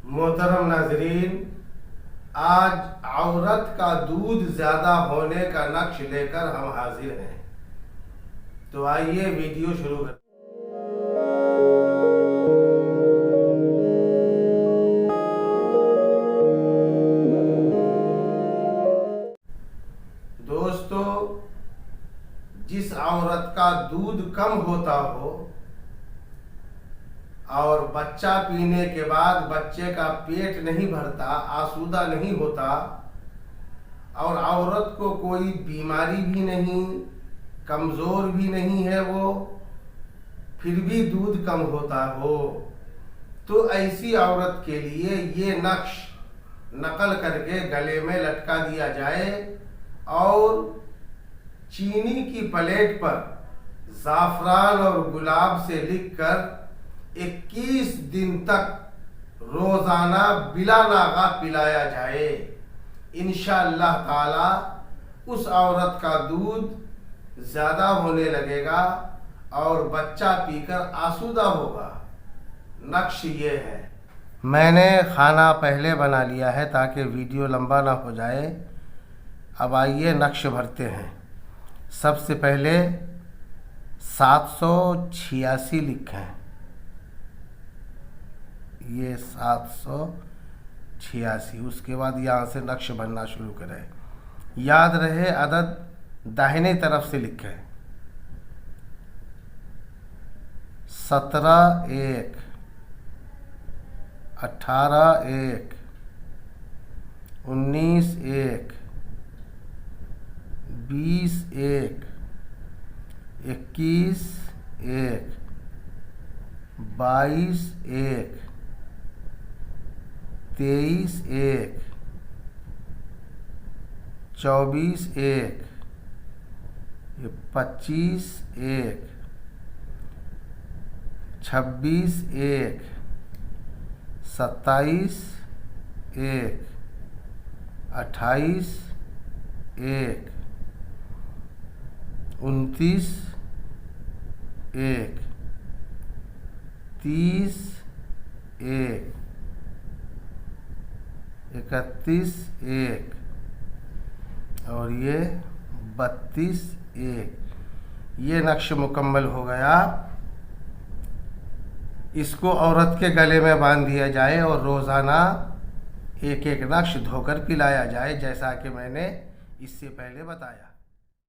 मोहतरम नाजरीन, आज औरत का दूध ज़्यादा होने का नक्श लेकर हम हाजिर हैं। तो आइए वीडियो शुरू करें। दोस्तों, जिस औरत का दूध कम होता हो और बच्चा पीने के बाद बच्चे का पेट नहीं भरता, आसूदा नहीं होता, और औरत को कोई बीमारी भी नहीं, कमज़ोर भी नहीं है वो, फिर भी दूध कम होता हो, तो ऐसी औरत के लिए ये नक्श नकल करके गले में लटका दिया जाए और चीनी की प्लेट पर ज़ाफ़रान और गुलाब से लिखकर 21 दिन तक रोज़ाना बिला नागा पिलाया जाए। इंशाअल्लाह ताला उस औरत का दूध ज़्यादा होने लगेगा और बच्चा पीकर आसूदा होगा। नक्श ये है। मैंने खाना पहले बना लिया है ताकि वीडियो लंबा ना हो जाए। अब आइए नक्श भरते हैं। सबसे पहले 786 लिखें। ये 786। उसके बाद यहाँ से नक्श बनना शुरू करें। याद रहे अदद दाहिने तरफ से लिखें। 17 1, 18 1, 19 1, 20 1, 21 1, 22 1, 23 1, 24 1, 25 1, 26 1, 27 1, 28 1, 29 1, 30 1, 31 1, और ये 32 1। ये नक्श मुकम्मल हो गया। इसको औरत के गले में बांध दिया जाए और रोज़ाना एक एक नक्श धोकर पिलाया जाए, जैसा कि मैंने इससे पहले बताया।